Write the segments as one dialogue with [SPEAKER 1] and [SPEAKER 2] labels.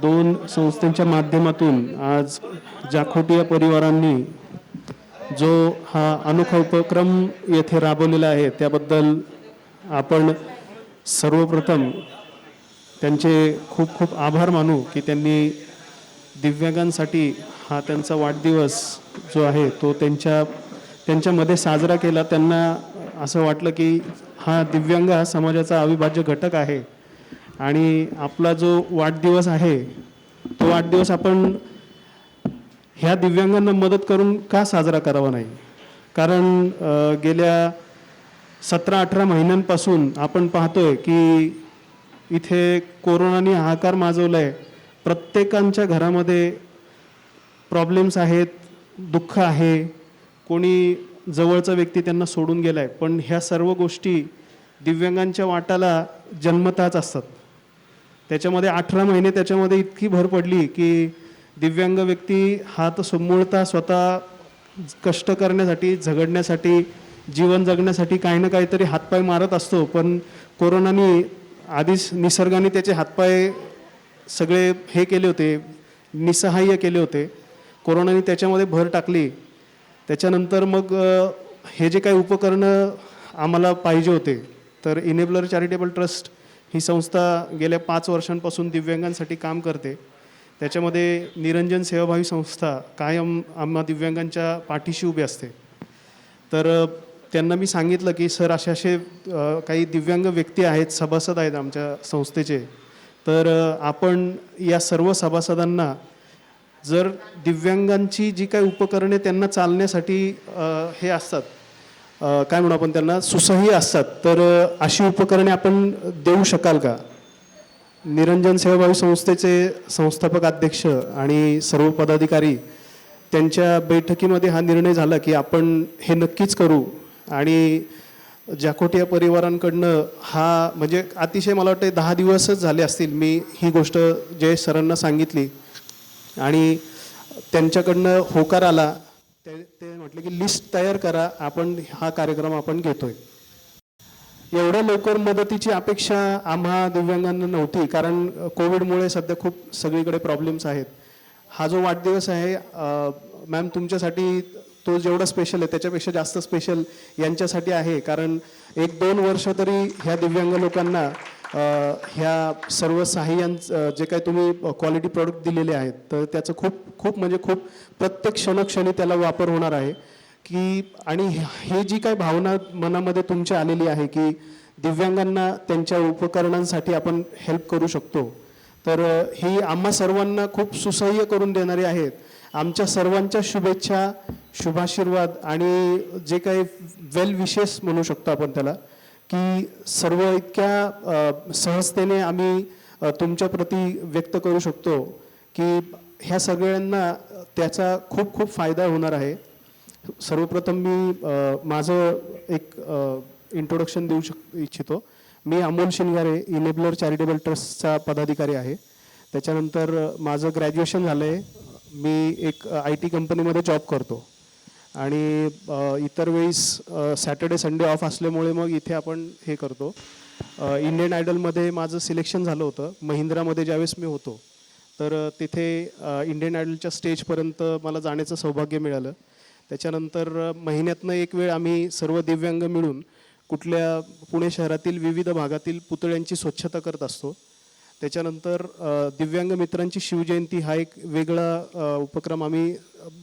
[SPEAKER 1] दोन संस्थांच्या माध्यमातून आज जाखोटी परिवारांनी जो हा अनोखा उपक्रम येथे राबवलेला आहे त्याबद्दल आपण सर्वप्रथम त्यांचे खूप खूप आभार मानू की त्यांनी दिव्यांगांसाठी हा त्यांचा वाढदिवस जो आहे तो त्यांच्यामध्ये साजरा केला। त्यांना असं वाटलं की हा दिव्यांग हा समाजाचा अविभाज्य घटक आहे आणि आपला जो वाढदिवस आहे तो वाढदिवस आपण ह्या दिव्यांगांना मदत करून का साजरा करावा नाही। कारण गेल्या 17-18 महिन्यांपासून आपण पाहतोय की इथे कोरोनाने हाहाकार माजवलाय। प्रत्येकांच्या घरामध्ये प्रॉब्लेम्स आहेत, दुःख आहे, कोणी जवळचा व्यक्ती त्यांना सोडून गेलाय, पण ह्या सर्व गोष्टी दिव्यांगांच्या वाटाला जन्मताच असतात। त्याच्यामध्ये 18 महिने त्याच्यामध्ये इतकी भर पडली की दिव्यांग व्यक्ती हा तर समूळता स्वतः कष्ट करण्यासाठी, झगडण्यासाठी, जीवन जगण्यासाठी काही ना काहीतरी हातपाय मारत असतो, पण कोरोनाने आधीच निसर्गाने त्याचे हातपाय सगळे हे केले होते, निसहाय्य केले होते। कोरोनाने त्याच्यामध्ये भर टाकली। त्याच्यानंतर मग हे जे काही उपकरणं आम्हाला पाहिजे होते तर इनेबलर चॅरिटेबल ट्रस्ट ही संस्था गेल्या 5 वर्षांपासून दिव्यांगांसाठी काम करते। त्याच्यामध्ये निरंजन सेवाभावी संस्था कायम आम्हा दिव्यांगांच्या पाठीशी उभी असते। तर त्यांना मी सांगितलं की सर असे काही दिव्यांग व्यक्ती आहेत, सभासद आहेत आमच्या संस्थेचे, तर आपण या सर्व सभासदांना जर दिव्यांगांची जी काही उपकरणे त्यांना चालण्यासाठी हे असतात, काय म्हणू आपण त्यांना, सुसह्य असतात, तर अशी उपकरणे आपण देऊ शकाल का। निरंजन सेवाभावी संस्थेचे संस्थापक अध्यक्ष आणि सर्व पदाधिकारी त्यांच्या बैठकीमध्ये हा निर्णय झाला की आपण हे नक्कीच करू। आणि जाखोटी परिवारांकडनं हा म्हणजे अतिशय मला वाटतं 10 दिवसच झाले असतील मी ही गोष्ट जयेश सरांना सांगितली आणि त्यांच्याकडनं होकार आला। ते म्हटले की लिस्ट तयार करा, आपण हा कार्यक्रम आपण घेतोय। एवढ्या लवकर मदतीची अपेक्षा आम्हा दिव्यांगांना नव्हती, कारण कोविडमुळे सध्या खूप सगळीकडे प्रॉब्लेम्स आहेत। हा जो वाढदिवस आहे मॅम तुमच्यासाठी तो जेवढा स्पेशल आहे त्याच्यापेक्षा जास्त स्पेशल यांच्यासाठी आहे, कारण 1-2 वर्ष तरी ह्या दिव्यांग लोकांना ह्या सर्व सहाय्यांचं जे काही तुम्ही क्वालिटी प्रोडक्ट दिलेले आहेत तर त्याचं खूप म्हणजे खूप प्रत्येक क्षणोक्षणी त्याला वापर होणार आहे की। आणि हे जी काही भावना मनामध्ये तुमच्या आलेली आहे की दिव्यांगांना त्यांच्या उपकरणांसाठी आपण हेल्प करू शकतो, तर ही आम्हा सर्वांना खूप सुसह्य करून देणारी आहेत। आमच्या सर्वांच्या शुभेच्छा, शुभाशीर्वाद आणि जे काही वेल विशेस म्हणू शकतो आपण त्याला, की सर्व इतक्या सहजतेने आम्ही तुमच्या प्रती व्यक्त करू शकतो की ह्या सगळ्यांना त्याचा खूप खूप फायदा होणार आहे। सर्वप्रथम मी माझं एक इंट्रोडक्शन देऊ इच्छितो। मी अमोल शिंगारे, इनेबलर चॅरिटेबल ट्रस्टचा पदाधिकारी आहे। त्याच्यानंतर माझं ग्रॅज्युएशन झालं आहे। मी एक IT कंपनीमध्ये जॉब करतो आणि इतर वेळेस सॅटर्डे संडे ऑफ असल्यामुळे मग इथे आपण हे करतो। इंडियन आयडलमध्ये माझं सिलेक्शन झालं होतं महिंद्रामध्ये ज्यावेळेस मी होतो, तर तिथे इंडियन आयडलच्या स्टेजपर्यंत मला जाण्याचं सौभाग्य मिळालं। त्याच्यानंतर महिन्यातनं एक वेळ आम्ही सर्व दिव्यांग मिळून कुठल्या पुणे शहरातील विविध भागातील पुतळ्यांची स्वच्छता करत असतो। त्याच्यानंतर दिव्यांग मित्रांची शिवजयंती हा एक वेगळा उपक्रम आम्ही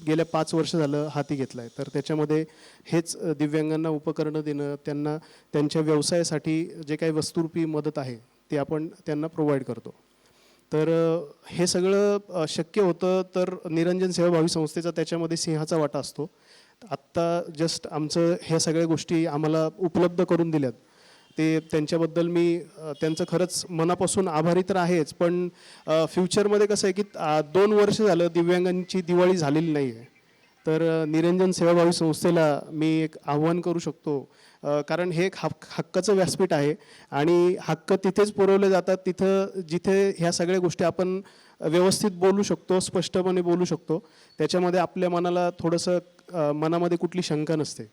[SPEAKER 1] गेल्या 5 वर्ष झालं हाती घेतला आहे। तर त्याच्यामध्ये हेच दिव्यांगांना उपकरणं देणं, त्यांना त्यांच्या व्यवसायासाठी जे काही वस्तुरूपी मदत आहे ती आपण त्यांना प्रोव्हाइड करतो। तर हे सगळं शक्य होतं तर निरंजन सेवाभावी संस्थेचा त्याच्यामध्ये सिंहाचा वाटा असतो। आत्ता जस्ट आमचं ह्या सगळ्या गोष्टी आम्हाला उपलब्ध करून दिल्यात, ते त्यांच्याबद्दल मी त्यांचं खरंच मनापासून आभारी तर आहेच, पण फ्युचरमध्ये कसं आहे की 2 वर्ष झालं दिव्यांगांची दिवाळी झालेली नाही आहे। तर निरंजन सेवाभावी संस्थेला मी एक आव्हान करू शकतो, कारण हे एक हक्काचं व्यासपीठ आहे आणि हक्क तिथेच पुरवले जातात तिथं जिथे ह्या सगळ्या गोष्टी आपण व्यवस्थित बोलू शकतो, स्पष्टपणे बोलू शकतो। त्याच्यामध्ये आपल्या मनाला थोडंसं मनामध्ये कुठली शंका नसते।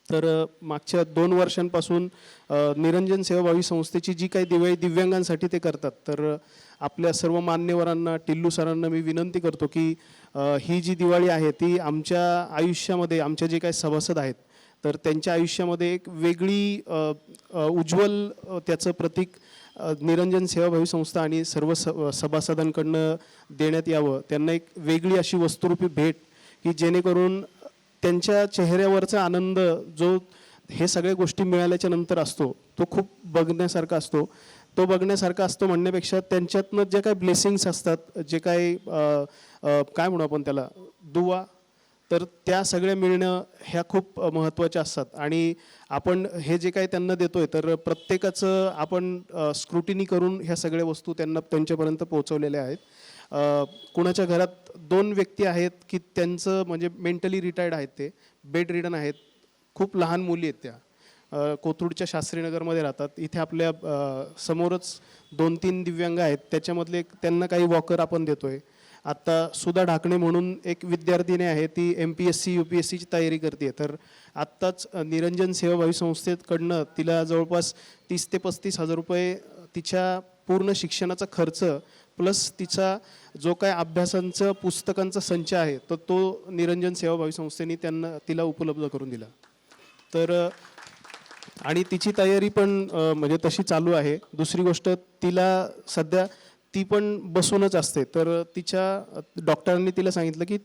[SPEAKER 1] तर मागच्या 2 वर्षांपासून निरंजन सेवाभावी संस्थेची जी काही दिवाळी दिव्यांगांसाठी ते करतात, तर आपल्या सर्व मान्यवरांना, टिल्लू सरांना मी विनंती करतो की ही जी दिवाळी आहे ती आमच्या आयुष्यामध्ये, आमचे जे काही सभासद आहेत तर त्यांच्या आयुष्यामध्ये एक वेगळी उज्ज्वल त्याचं प्रतीक निरंजन सेवाभावी संस्था आणि सर्व सभासदांकडनं देण्यात यावं. त्यांना एक वेगळी अशी वस्तुरूपी भेट की जेणेकरून त्यांच्या चेहऱ्यावरचा आनंद जो हे सगळ्या गोष्टी मिळाल्याच्या नंतर असतो तो खूप बघण्यासारखा असतो. तो बघण्यासारखा असतो म्हणण्यापेक्षा त्यांच्यातनं जे काही ब्लेसिंग्स असतात, जे काही काय म्हणू आपण त्याला, दुवा, तर त्या सगळ्या मिळणं ह्या खूप महत्त्वाच्या असतात. आणि आपण हे जे काही त्यांना देतोय तर प्रत्येकाचं आपण स्क्रुटिनी करून ह्या सगळ्या वस्तू त्यांना त्यांच्यापर्यंत पोहोचवलेल्या आहेत. कुणाच्या घरात 2 व्यक्ती आहेत की त्यांचं म्हणजे मेंटली रिटायर्ड आहेत, ते बेड रिडन आहेत, खूप लहान मुली आहेत, त्या कोथरूडच्या शास्त्रीनगरमध्ये राहतात. इथे आपल्या समोरच 2-3 दिव्यांग आहेत, त्याच्यामधले त्यांना काही वॉकर आपण देतोय. आत्ता सुधा ढाकणे म्हणून एक विद्यार्थिनी आहे, ती MPSC UPSCची तयारी करते. तर आत्ताच निरंजन सेवाभावी संस्थेकडनं तिला जवळपास 30 ते 35 हजार रुपये तिच्या पूर्ण शिक्षणाचा खर्च प्लस तिचा जो काय अभ्यासांचं पुस्तकांचा संच आहे तर तो निरंजन सेवाभावी संस्थेने तिला उपलब्ध करून दिला. तर आणि तिची तयारी पण म्हणजे तशी चालू आहे. दुसरी गोष्ट, तिला सध्या ती पण बसूनच असते, तर तिच्या डॉक्टरांनी तिला सांगितलं की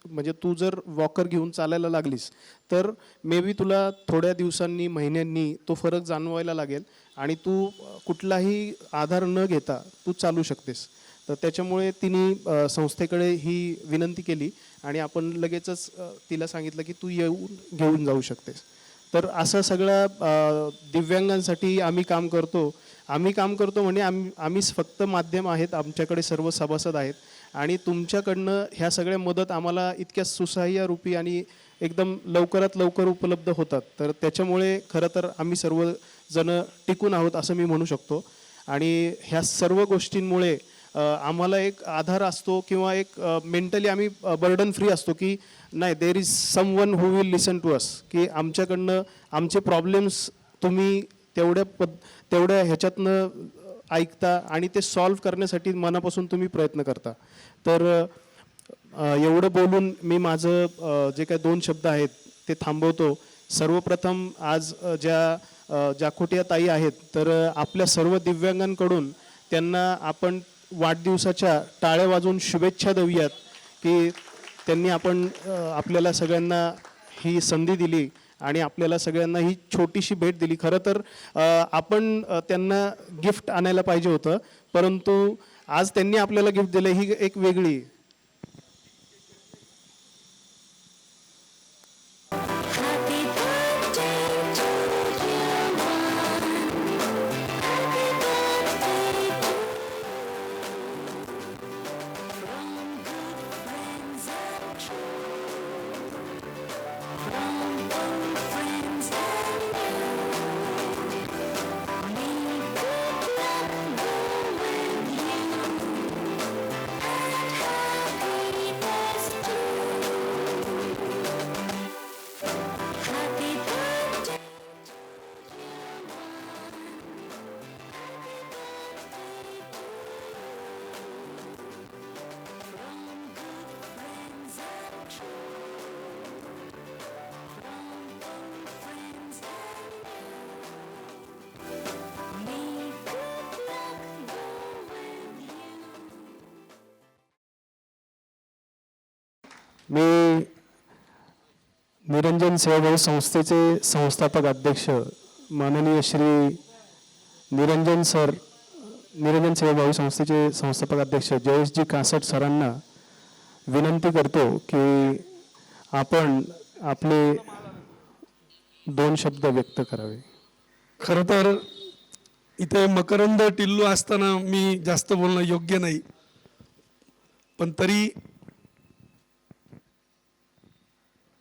[SPEAKER 1] म्हणजे तू जर वॉकर घेऊन चालायला लागलीस तर मे बी तुला थोड्या दिवसांनी, महिन्यांनी तो फरक जाणवायला लागेल आणि तू कुठलाही आधार न घेता तू चालू शकतेस. तर त्याच्यामुळे तिने संस्थेकडे ही विनंती केली आणि आपण लगेचच तिला सांगितलं की तू घेऊन जाऊ शकतेस. तर असं सगळ्या दिव्यांगांसाठी आम्ही काम करतो. म्हणजे आम्हीच फक्त माध्यम आहेत, आमच्याकडे सर्व सभासद आहेत आणि तुमच्याकडनं ह्या सगळ्या मदत आम्हाला इतक्या सुसह्यरूपी आणि एकदम लवकरात लवकर उपलब्ध होतात. तर त्याच्यामुळे खरं तर आम्ही सर्वजण टिकून आहोत असं मी म्हणू शकतो. आणि ह्या सर्व गोष्टींमुळे आम्हाला एक आधार असतो किंवा एक मेंटली आम्ही बर्डन फ्री असतो की नाही, there is someone who will listen to us, की आमच्याकडनं आमचे प्रॉब्लेम्स तुम्ही तेवढ्या ह्याच्यातनं ऐकता आणि ते सॉल्व्ह करण्यासाठी मनापासून तुम्ही प्रयत्न करता. तर एवढं बोलून मी माझं जे काही 2 शब्द आहेत ते थांबवतो. सर्वप्रथम आज ज्या जाखोटिया ताई आहेत तर आपल्या सर्व दिव्यांगांकडून त्यांना आपण वाढदिवसाच्या टाळ्या वाजवून शुभेच्छा देऊयात की त्यांनी आपल्याला सगळ्यांना ही संधी दिली आणि आपल्याला सगळ्यांना ही छोटीशी भेट दिली. खरं तर आपण त्यांना गिफ्ट आणायला पाहिजे होतं, परंतु आज त्यांनी आपल्याला गिफ्ट दिलं ही एक वेगळी. मी निरंजन सेवाभावी संस्थेचे संस्थापक अध्यक्ष माननीय श्री निरंजन सेवाभावी संस्थेचे संस्थापक अध्यक्ष जयेशजी कासट सरांना विनंती करतो की आपण आपले 2 शब्द व्यक्त करावे.
[SPEAKER 2] खरं तर इथे मकरंद टिल्लू असताना मी जास्त बोलणं योग्य नाही, पण तरी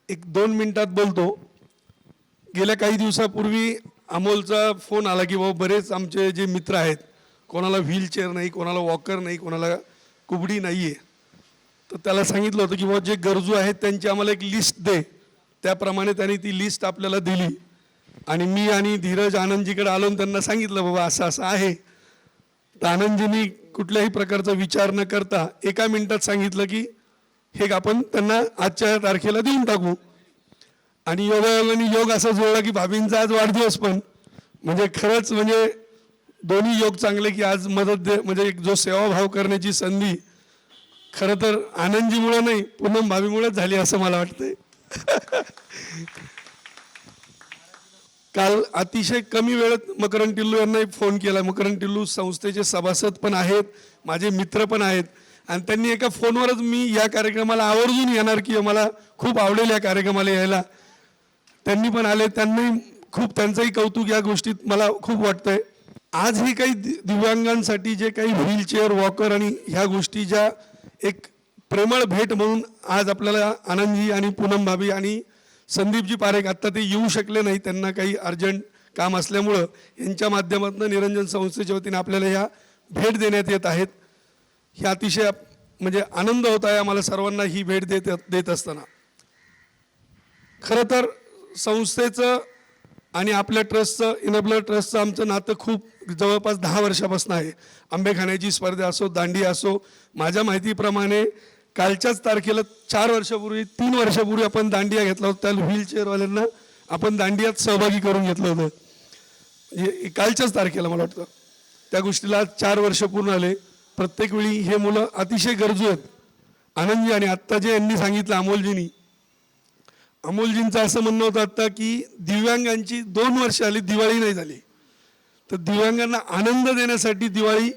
[SPEAKER 2] 1-2 मिनिटात बोलतो. गेल्या काही दिवसापूर्वी अमोलचा फोन आला की बाबा बरेच आमचे जे मित्र आहेत, कोणाला व्हीलचेअर नाही, कोणाला वॉकर नाही, कोणाला कुबडी नाही आहे, तर त्याला सांगितलं होतं की बाबा जे गरजू आहेत त्यांची आम्हाला एक लिस्ट दे, त्याप्रमाणे त्यांनी ती लिस्ट आपल्याला दिली आणि मी आणि धीरज आनंदजीकडे आलो आणि त्यांना सांगितलं बाबा असं असं आहे. तर आनंदजींनी कुठल्याही प्रकारचा विचार न करता एका मिनिटात सांगितलं की हे आपण त्यांना आजच्या तारखेला देऊन टाकू. आणि योगायोगाने योग असा जुळला की भाभींचा आज वाढदिवस पण, म्हणजे खरंच म्हणजे दोन्ही योग चांगले की आज मदत दे म्हणजे एक जो सेवाभाव करण्याची संधी खरं तर आनंदजीमुळे नाही पूनम भाभीमुळेच झाली असं मला वाटतंय. काल अतिशय कमी वेळात मकरंद टिल्लू यांना फोन केला. मकरंद टिल्लू संस्थेचे सभासद पण आहेत, माझे मित्र पण आहेत आणि त्यांनी एका फोनवरच मी या कार्यक्रमाला आवर्जून येणार की मला खूप आवडेल या कार्यक्रमाला यायला. त्यांनी पण आले, त्यांनाही खूप त्यांचंही कौतुक या गोष्टीत मला खूप वाटतंय. आज हे काही दिव्यांगांसाठी जे काही व्हीलचेअर वॉकर आणि ह्या गोष्टी ज्या एक प्रेमळ भेट म्हणून आज आपल्याला आनंदजी आणि पूनम भाभी आणि संदीपजी पारेख आत्ता ते येऊ शकले नाही, त्यांना काही अर्जंट काम असल्यामुळं यांच्या माध्यमातून निरंजन संस्थेच्या वतीने आपल्याला ह्या भेट देण्यात येत आहेत. हे अतिशय म्हणजे आनंद होत आहे आम्हाला सर्वांना ही भेट देत असताना. खरं तर संस्थेचं आणि आपल्या ट्रस्टचं इनबलर ट्रस्टचं आमचं नातं खूप जवळपास 10 वर्षापासून आहे. आंबेखाण्याची स्पर्धा असो, दांडी असो, माझ्या माहितीप्रमाणे कालच्याच तारखेला 4 वर्षापूर्वी 3 वर्षापूर्वी आपण दांडिया घेतला होता. त्या व्हीलचेअरवाल्यांना आपण दांडियात सहभागी करून घेतलं होतं, म्हणजे कालच्याच तारखेला मला वाटतं. त्या गोष्टीला 4 वर्ष पूर्ण आले. प्रत्येक वेळी हे मुलं अतिशय गरजू आहेत. आनंदजी आणि आत्ता जे यांनी सांगितलं अमोलजींचं असं म्हणणं होतं आत्ता की दिव्यांगांची 2 वर्ष आली, दिवाळी नाही झाली, तर दिव्यांगांना आनंद देण्यासाठी दिवाळी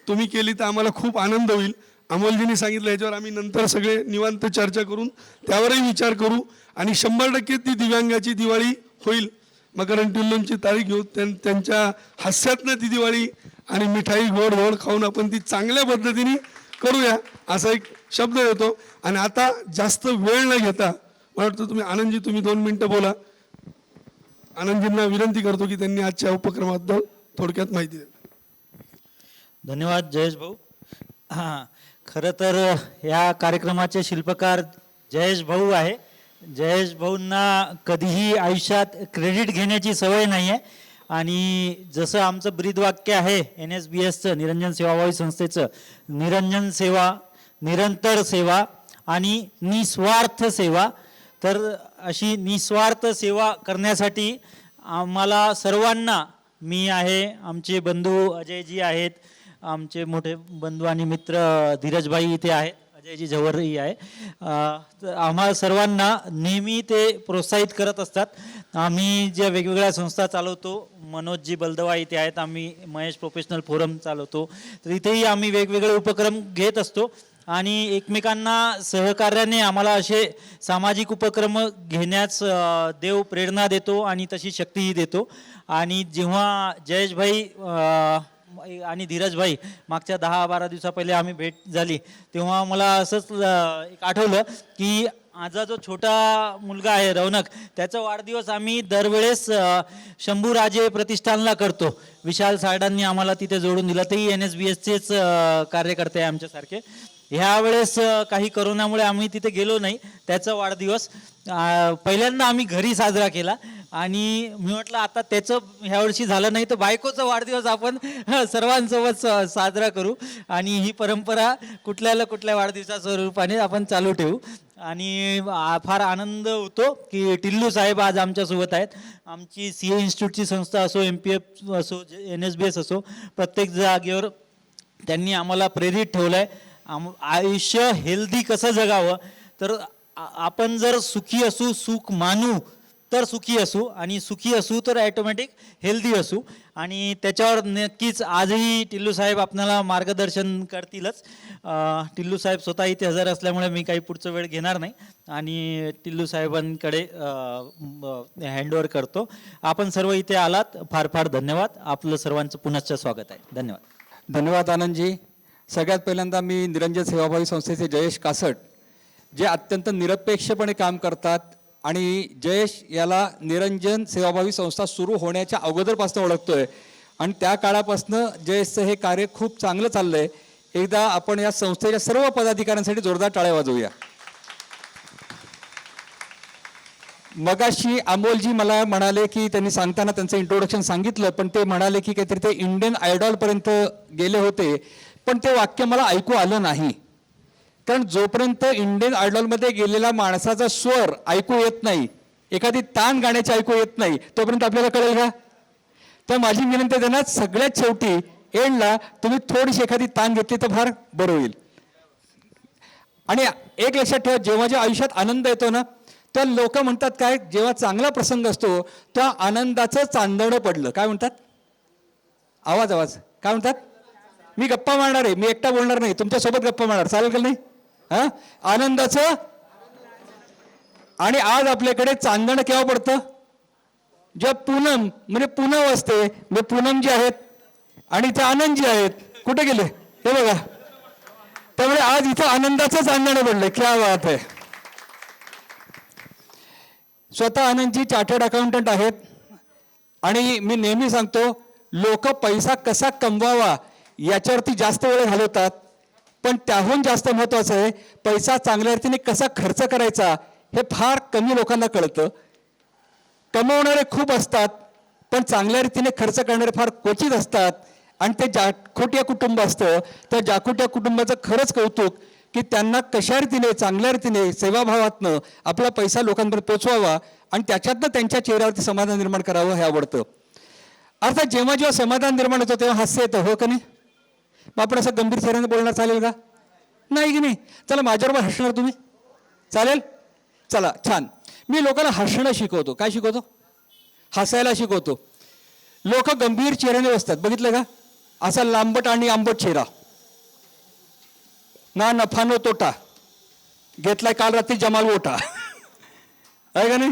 [SPEAKER 2] तुम्ही केली तर आम्हाला खूप आनंद होईल. अमोलजींनी सांगितलं याच्यावर आम्ही नंतर सगळे निवांत चर्चा करून त्यावरही विचार करू आणि 100% ती दिव्यांगाची दिवाळी होईल. मकरंद टिल्लूंची तारीख घेऊ, त्यांच्या हास्यातनं ती दिवाळी आणि मिठाई गोड गोड खाऊन आपण ती चांगल्या पद्धतीने करूया असा एक शब्द देतो. आणि आता जास्त वेळ न घेता मला वाटतं आनंदजी तुम्ही 2 मिनिटं बोला. आनंदजींना विनंती करतो की त्यांनी आजच्या उपक्रमाबद्दल थोडक्यात माहिती द्या.
[SPEAKER 3] धन्यवाद जयेश भाऊ. हां, खरं तर या कार्यक्रमाचे शिल्पकार जयेश भाऊ आहे. जयेश भाऊंना कधीही आयुष्यात क्रेडिट घेण्याची सवय नाही आहे आणि जसं आमचं ब्रीदवाक्य आहे NSBSचं निरंजन सेवाभावी संस्थेचं, निरंजन सेवा, निरंतर सेवा आणि निस्वार्थ सेवा, तर अशी निस्वार्थ सेवा करण्यासाठी आम्हाला सर्वांना, मी आहे, आमचे बंधू अजयजी आहेत, आमचे मोठे बंधू आणि मित्र धीरजभाई इथे आहेत, अजयजी झवरही आहे, तर आम्हाला सर्वांना नेहमी ते प्रोत्साहित करत असतात. आम्ही ज्या वेगवेगळ्या संस्था चालवतो, मनोजजी बलदवा इथे आहेत, आम्ही महेश प्रोफेशनल फोरम चालवतो, तर इथेही आम्ही वेगवेगळे उपक्रम घेत असतो आणि एकमेकांना सहकार्याने आम्हाला असे सामाजिक उपक्रम घेण्यास देव प्रेरणा देतो आणि तशी शक्तीही देतो. आणि जेव्हा जयेशभाई आणि धीरजभाई मागच्या 10-12 दिवसा पहिले आम्ही भेट झाली तेव्हा मला असंच एक आठवलं की माझा जो छोटा मुलगा आहे रौनक, त्याचा वाढदिवस आम्ही दरवेळेस शंभूराजे प्रतिष्ठानला करतो. विशाल सारडांनी आम्हाला तिथे जोडून दिला, तेही NSBSचेच कार्यकर्ते आहे आमच्यासारखे. ह्यावेळेस काही करोनामुळे आम्ही तिथे गेलो नाही. त्याचा वाढदिवस पहिल्यांदा आम्ही घरी साजरा केला आणि मी म्हटलं आता त्याचं ह्यावर्षी झालं नाही तर बायकोचा वाढदिवस आपण सर्वांसोबत साजरा करू आणि ही परंपरा कुठल्या वाढदिवसाच्या रूपाने आपण चालू ठेवू. आणि फार आनंद होतो की टिल्लू साहेब आज आमच्यासोबत आहेत. आमची CA इन्स्टिट्यूटची संस्था असो, MPF असो, NSBS असो, प्रत्येक जागेवर त्यांनी आम्हाला प्रेरित ठेवलं आहे. आयुष्य हेल्दी कसं जगावं, तर आपण जर सुखी असू, सुख मानू तर सुखी असू आणि सुखी असू तर ॲटोमॅटिक हेल्दी असू. आणि त्याच्यावर नक्कीच आजही टिल्लू साहेब आपल्याला मार्गदर्शन करतीलच. टिल्लू साहेब स्वतः इथे हजर असल्यामुळे मी काही पुढचं वेळ घेणार नाही आणि टिल्लू साहेबांकडे हँडओव्हर करतो. आपण सर्व इथे आलात, फार फार धन्यवाद. आपलं सर्वांचं पुनश्च स्वागत आहे. धन्यवाद.
[SPEAKER 4] धन्यवाद आनंदजी. सगळ्यात पहिल्यांदा मी निरंजन सेवाभावी संस्थेचे जयेश कासट, जे अत्यंत निरपेक्षपणे काम करतात आणि जयेश याला निरंजन सेवाभावी संस्था सुरू होण्याच्या अगोदरपासून ओळखतोय आणि त्या काळापासून जयेशचं हे कार्य खूप चांगलं चाललंय. एकदा आपण या संस्थेच्या सर्व पदाधिकाऱ्यांसाठी जोरदार टाळ्या वाजवूया. मगाशी अमोलजी मला म्हणाले की त्यांनी सांगताना त्यांचं इंट्रोडक्शन सांगितलं, पण ते म्हणाले की काहीतरी ते इंडियन आयडॉलपर्यंत गेले होते, पण ते वाक्य मला ऐकू आलं नाही. कारण जोपर्यंत इंडियन आयडॉलमध्ये गेलेला माणसाचा स्वर ऐकू येत नाही, एखादी तान गाण्याची ऐकू येत नाही, तोपर्यंत आपल्याला कळेल का? तर माझी विनंती आहे त्यांना, सगळ्यात शेवटी एंडला तुम्ही थोडीशी एखादी तान घेतली तर फार बरं होईल. आणि एक लक्षात ठेवा, जेव्हा जेव्हा आयुष्यात आनंद येतो ना, तर लोक म्हणतात काय, जेव्हा चांगला प्रसंग असतो त्या आनंदाचं चांदणं पडलं. काय म्हणतात? आवाज काय म्हणतात? मी गप्पा मारणार आहे, मी एकटा बोलणार नाही, तुमच्यासोबत गप्पा मारणार, चालेल का नाही? हा, आनंदाचं. आणि आज आपल्याकडे चांदणं केव्हा पडतं? जेव्हा पूनम म्हणजे पूनम असते, म्हणजे पूनम जी आहेत आणि ते आनंद जी आहेत, कुठे गेले हे बघा. त्यामुळे आज इथं आनंदाचं चांदणं पडलं. क्या बात आहे. स्वतः आनंदजी चार्टर्ड अकाउंटंट आहेत आणि मी नेहमी सांगतो, लोक पैसा कसा कमवावा याच्यावरती जास्त वेळ घालवतात, पण त्याहून जास्त महत्त्वाचं आहे पैसा चांगल्या रीतीने कसा खर्च करायचा हे फार कमी लोकांना कळतं. कमवणारे खूप असतात, पण चांगल्या रीतीने खर्च करणारे फार क्वचित असतात. आणि ते जाखोट्या कुटुंब असतं, त्या जाखोट्या कुटुंबाचं खरंच कौतुक की त्यांना कशा रीतीने चांगल्या रीतीने सेवाभावातनं आपला पैसा लोकांपर्यंत पोचवावा आणि त्याच्यातनं त्यांच्या चेहऱ्यावरती समाधान निर्माण करावं हे आवडतं. अर्थात जेव्हा जेव्हा समाधान निर्माण होतं तेव्हा हास्य येतं, हो का नाही? मग आपण असं गंभीर चेहऱ्याने बोलणार चालेल का? नाही की नाही? चला माझ्याबरोबर हसणार तुम्ही, चालेल? चला छान. मी लोकांना हसणं शिकवतो. काय शिकवतो? हसायला शिकवतो. लोक गंभीर चेहऱ्याने बसतात, बघितलं का? असा लांबट आणि आंबट चेहरा, ना नफा नो तोटा, घेतलाय काल रात्री जमाल ओटा. आहे का नाही?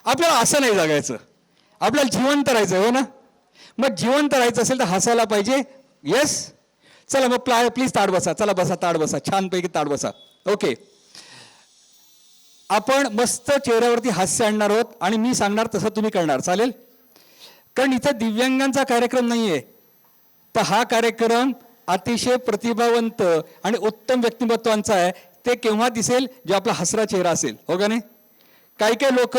[SPEAKER 4] आपल्याला असं नाही जगायचं, आपल्याला जिवंत राहायचं, हो ना? मग जिवंत राहायचं असेल तर हसायला पाहिजे. येस, चला मग प्लीज ताड बसा. चला बसा, ताड बसा, छानपैकी ताड बसा. ओके, आपण मस्त चेहऱ्यावरती हास्य आणणार आहोत आणि मी सांगणार तसं तुम्ही करणार, चालेल? कारण इथं दिव्यांगांचा कार्यक्रम नाही आहे, तर हा कार्यक्रम अतिशय प्रतिभावंत आणि उत्तम व्यक्तिमत्वांचा आहे. ते केव्हा दिसेल? जेव्हा आपला हसरा चेहरा असेल, हो का नाही? काही काही लोक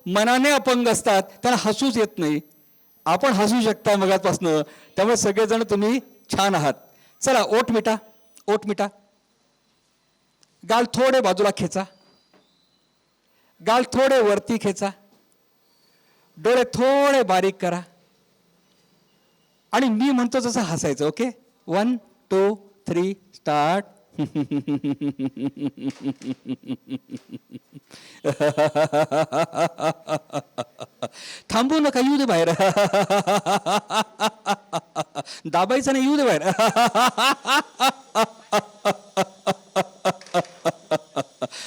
[SPEAKER 4] मनाने अपंग असतात, त्यांना हसूच येत नाही. आपण हसू शकता मगापासनं, त्यामुळे सगळेजण तुम्ही छान आहात. चला ओठ मिटा, ओठ मिटा. गाल थोडे बाजूला खेचा, गाल थोडे वरती खेचा, डोळे थोडे बारीक करा आणि मी म्हणतो तसं हसायचं. Okay, 1 2 3 start. थांबू नका, येऊ दे बाहेर. दाबायचं नाही, येऊ दे बाहेर.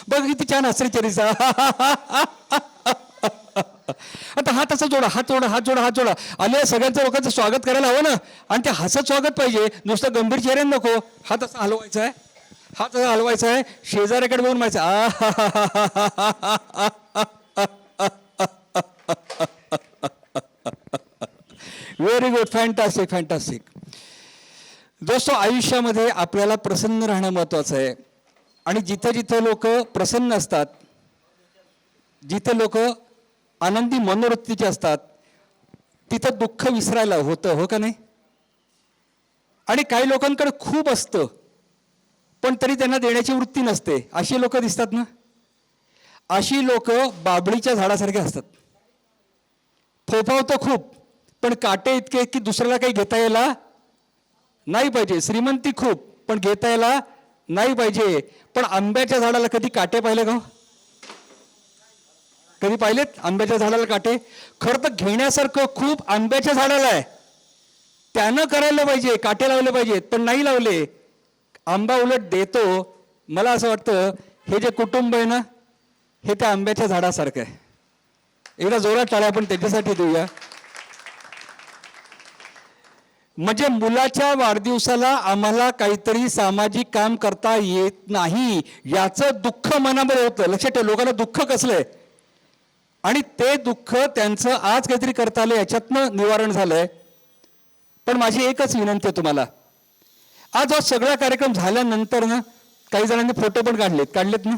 [SPEAKER 4] बघ किती छान हसरेचरीचा. आता हात असा जोडा, हात जोडा, हात जोडा, हात जोडा. आले सगळ्यांचं लोकांचं स्वागत करायला हवं ना, आणि ते हसत स्वागत पाहिजे, नुसतं गंभीर चेहऱ्याने नको. हात असा हलवायचा आहे, हात असा हलवायचा आहे, शेजाऱ्याकडे बघून म्हणायचं व्हेरी गुड, फॅन्टास्टिक, फॅन्टास्टिक. दोस्तो, आयुष्यामध्ये आपल्याला प्रसन्न राहणं महत्त्वाचं आहे. आणि जिथं जिथं लोक प्रसन्न असतात, जिथं लोक आनंदी मनोवृत्तीचे असतात, तिथं दुःख विसरायला होतं, हो का नाही? आणि काही लोकांकडे खूप असतं, पण तरी त्यांना देण्याची वृत्ती नसते. अशी लोक दिसतात ना, अशी लोक बाबळीच्या झाडासारखे असतात. फोफावतं खूप, पण काटे इतके की दुसऱ्याला काही घेता यायला नाही पाहिजे. श्रीमंती खूप, पण घेता यायला नाही पाहिजे. पण आंब्याच्या झाडाला कधी काटे पाहिले का? कधी पाहिलेत आंब्याच्या झाडाला काटे? खरं तर घेण्यासारखं खूप आंब्याच्या झाडाला आहे, त्यानं करायला पाहिजे, काटे लावले पाहिजेत, पण नाही लावले. आंबा उलट देतो. मला असं वाटतं हे जे कुटुंब आहे ना, हे त्या आंब्याच्या झाडासारखं आहे. एकदा जोरात टाळ्या आपण त्याच्यासाठी देऊया. म्हणजे मुलाच्या वाढदिवसाला आम्हाला काहीतरी सामाजिक काम करता येत नाही याचं दुःख मनामध्ये होतं. लक्षात ठेव, लोकांना दुःख कसलंय, आणि ते दुःख त्यांचं आज काहीतरी करता आलं याच्यातनं निवारण झालंय. पण माझी एकच विनंती आहे तुम्हाला, आज हा सगळा कार्यक्रम झाल्यानंतर ना काही जणांनी फोटो पण काढलेत ना,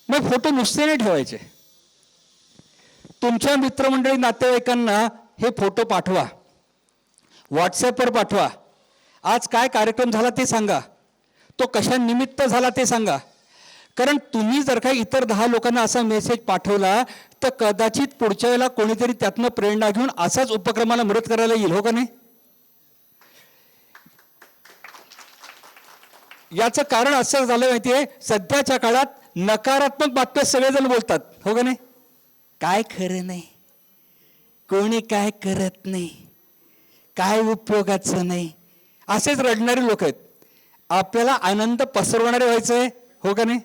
[SPEAKER 4] मग फोटो नुसते नाही ठेवायचे. तुमच्या मित्रमंडळी नातेवाईकांना हे फोटो पाठवा, व्हॉट्सॲपवर पाठवा. आज काय कार्यक्रम झाला ते सांगा, तो कशा निमित्त झाला ते सांगा. कारण तुम्ही जर का इतर 10 लोकांना असा मेसेज पाठवला तर कदाचित पुढच्या वेळेला कोणीतरी त्यातनं प्रेरणा घेऊन असाच उपक्रमाला मदत करायला येईल, हो का नाही? याचं कारण असं झालं माहिती आहे, सध्याच्या काळात नकारात्मक बातम्या सगळेजण बोलतात, हो का नाही? काय खरं नाही, कोणी काय करत नाही, काय उपयोगाचं नाही, असेच रडणारे लोक आहेत. आपल्याला आनंद पसरवणारे व्हायचं आहे, हो का नाही?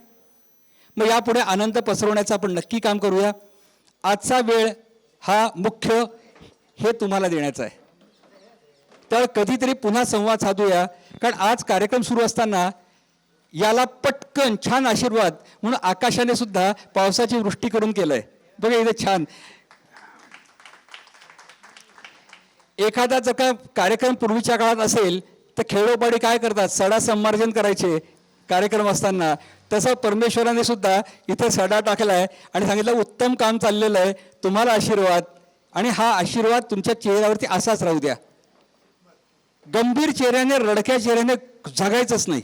[SPEAKER 4] मग यापुढे आनंद पसरवण्याचं आपण नक्की काम करूया. आजचा वेळ हा मुख्य हे तुम्हाला देण्याचा आहे. तर कधीतरी पुन्हा संवाद साधूया. कारण आज कार्यक्रम सुरू असताना याला पटकन छान आशीर्वाद म्हणून आकाशाने सुद्धा पावसाची वृष्टी करून केलंय. बघा इथे छान. एखादा जर का कार्यक्रम पूर्वीच्या काळात असेल तर खेडोपाडी काय करतात, सडा संमार्जन करायचे कार्यक्रम असताना. तसं परमेश्वराने सुद्धा इथे सडा टाकलाय आणि सांगितलं उत्तम काम चाललेलं आहे, तुम्हाला आशीर्वाद. आणि हा आशीर्वाद तुमच्या चेहऱ्यावरती असाच राहू द्या. गंभीर चेहऱ्याने, रडक्या चेहऱ्याने जगायचंच नाही.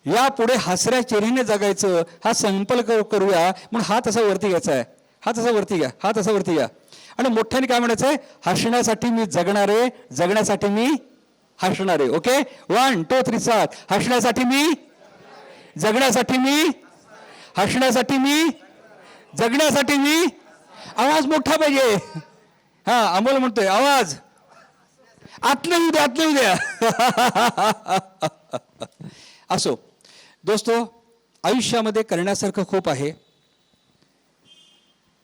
[SPEAKER 4] यापुढे हसऱ्या चेहऱ्याने जगायचं हा संकल्प करूया. म्हणून हात असा वरती घ्यायचा आहे, हात असा वरती घ्या, हात असा वरती घ्या. आणि मोठ्याने काय म्हणायचं आहे, हसण्यासाठी मी जगणारे, जगण्यासाठी मी हसणारे. ओके, 1 2 3 7. हसण्यासाठी मी, जगण्यासाठी मी, हसण्यासाठी मी, जगण्यासाठी मी. आवाज मोठा पाहिजे. हा, अमोल म्हणतोय आवाज आतलं येऊ द्या, आतलं येऊ द्या. असो दोस्तो, आयुष्यामध्ये करण्यासारखं खूप आहे,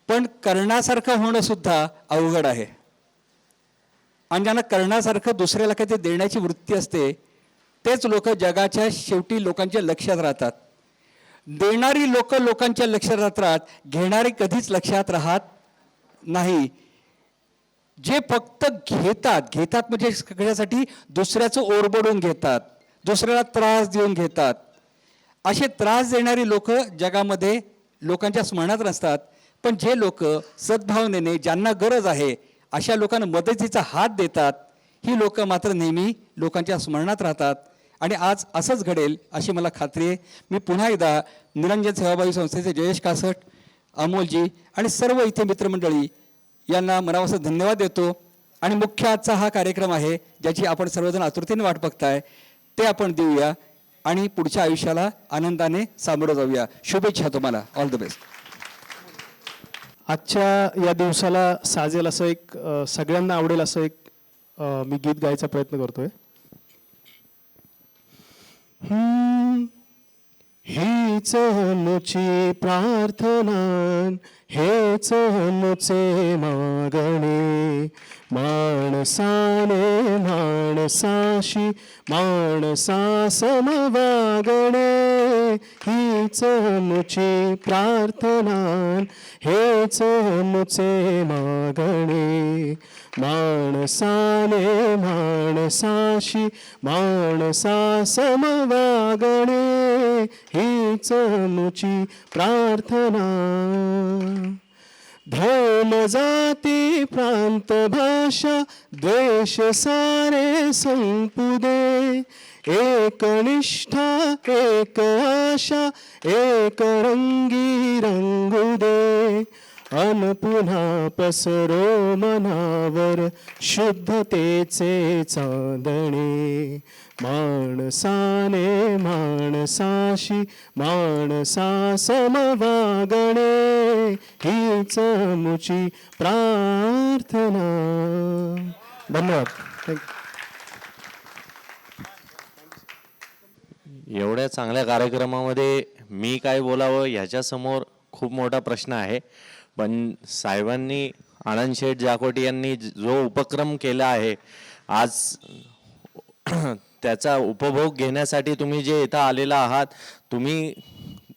[SPEAKER 4] पण करण्यासारखं होणं सुद्धा अवघड आहे. आणि ज्यांना करण्यासारखं दुसऱ्याला काही ते देण्याची वृत्ती असते तेच लोक जगाच्या शेवटी लोकांच्या लक्षात राहतात. देणारी लोक लोकांच्या लक्षात राहतात, घेणारी कधीच लक्षात राहत नाही. जे फक्त घेतात म्हणजे कशासाठी, दुसऱ्याचं ओरबडून घेतात, दुसऱ्याला त्रास देऊन घेतात. असे त्रास देणारी लोक जगामध्ये लोकांच्या स्मरणात नसतात. पण जे लोक सद्भावनेने, ज्यांना गरज आहे अशा लोकांना मदतीचा हात देतात, ही लोक मात्र नेहमी लोकांच्या स्मरणात राहतात. आणि आज असंच घडेल अशी मला खात्री आहे. मी पुन्हा एकदा निरंजन सेवाभावी संस्थेचे जयेश कासट, अमोलजी आणि सर्व इथे मित्रमंडळी यांना मनापासून धन्यवाद देतो. आणि मुख्य आजचा हा कार्यक्रम आहे ज्याची आपण सर्वजण आतुरतेने वाट बघताय, ते आपण देऊया आणि पुढच्या आयुष्याला आनंदाने सामोरं जाऊया. शुभेच्छा तुम्हाला, ऑल द बेस्ट.
[SPEAKER 1] आजच्या या दिवसाला साजेल असं एक सगळ्यांना आवडेल असं एक मी गीत गायचा प्रयत्न करतोय. हीच मुची प्रार्थना, हेच मुचे मागणे, माणसाने माणसाशी माणसा समवागणे. हीच मुची प्रार्थना, हेच मुचे मागणे, माणसाने माणसाशी माणसा समवागणे. हीच मुची प्रार्थना. धर्म जाती प्रांत भाषा द्वेष सारे संपू दे. एक निष्ठा एक आशा एक रंगी रंगू दे. अन पुन्हा पसरो मनावर शुद्धतेचे चांदणे. माणसाने माणसाशी माणसा समवागणे. हीच मुची प्रार्थना. धन्यवाद.
[SPEAKER 5] एवढ्या चांगल्या कार्यक्रमामध्ये मी काय बोलावं ह्याच्यासमोर खूप मोठा प्रश्न आहे. पण साहेबांनी, आनंद शेठ जाकोटी यांनी जो उपक्रम केला आहे आज, त्याचा उपभोग घेण्यासाठी तुम्ही जे इथं आलेला आहात, तुम्ही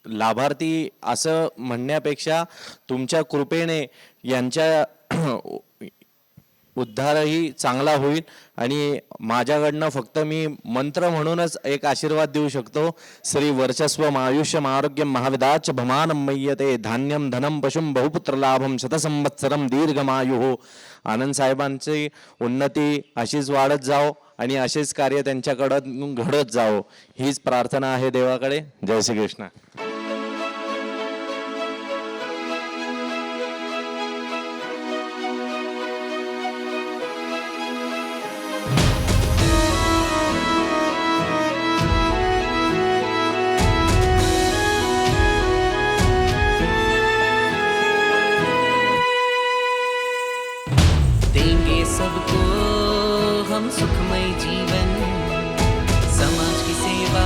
[SPEAKER 5] लाभार्थी असं म्हणण्यापेक्षा तुमच्या कृपेने यांच्या उद्धारही चांगला होईल. आणि माझ्याकडनं फक्त मी मंत्र म्हणूनच एक आशीर्वाद देऊ शकतो. श्री वर्चस्वम आयुष्यम आरोग्यम महाविदाच भमानं मय्यते धान्यम धनम पशुम बहुपुत्र लाभम शतसंवत्सरम दीर्घमायुः. आनंद साहेबांची उन्नती अशीच वाढत जाओ आणि असेच कार्य त्यांच्याकडून घडत जाओ, हीच प्रार्थना आहे देवाकडे. जय श्री कृष्ण.
[SPEAKER 6] देंगे सबको हम सुखमय जीवन, समाज की सेवा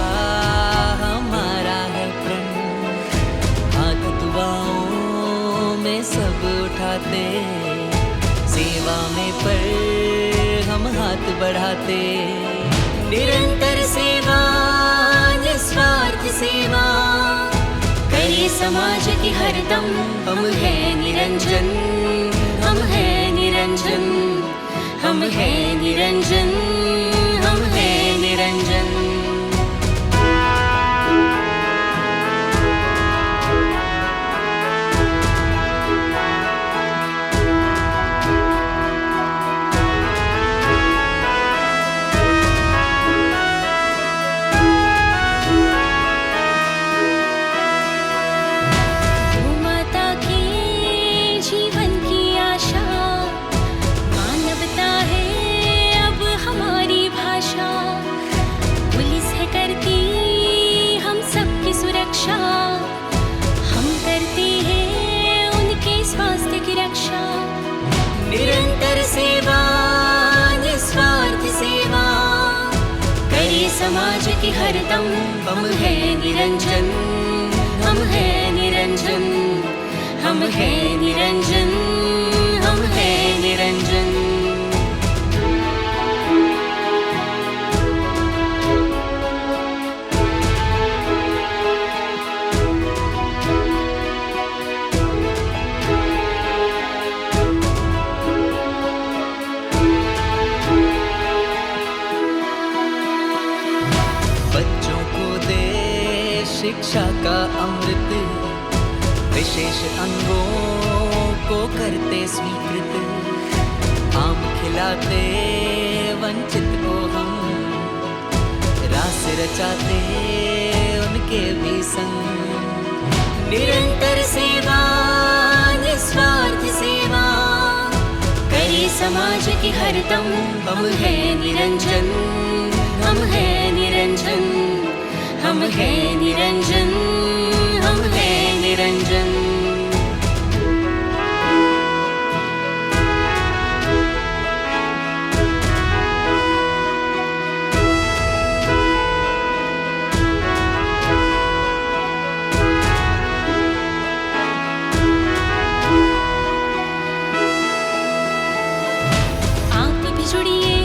[SPEAKER 6] हमारा है प्रण. हाथ दुआओं में सब उठाते, सेवा में पर हम हाथ बढ़ाते. निरंतर सेवा निस्वार्थ सेवा, करिए समाज की हरदम. हम है निरंजन, हम है निरंजन, हम है निरंजन, हम है निरंजन. माता की जीवन की आशा, मानवता है अब हमारी भाषा. पुलिस है करती हम सबकी सुरक्षा, हम करते हैं उनके स्वास्थ्य की रक्षा. निरंतर सेवा निस्वार्थ सेवा, करिए समाज की हरदम. हम है निरंजन, हम है निरंजन, हम है निरंजन, हम है निरंजन. बच्चों को दे शिक्षा का अमृत, विशेष अंगों को करते स्वीकृत. आम खिलाते वंचित को हम, रास रचाते उनके भी संग. निरंतर सेवा निस्वार्थ सेवा, करिए समाज की हरदम. हम है निरंजन, हम है निरंजन, हम है निरंजन, हम है निरंजन. आप भी जुड़िए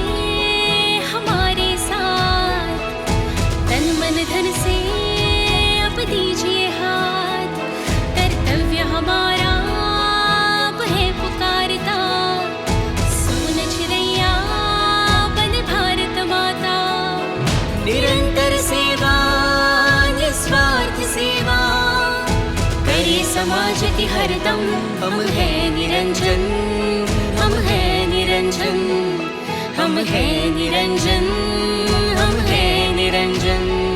[SPEAKER 6] हमारे साथ, तन मन धन से अब दीजिए हाथ. कर्तव्य हमारा अब है पुकारता, सोन चिड़ैया बन भारत माता. निरंतर सेवा निस्वार्थ सेवा, करिए समाज की हरदम. हम है निरंजन, हम है निरंजन, हम है निरंजन, हम है निरंजन.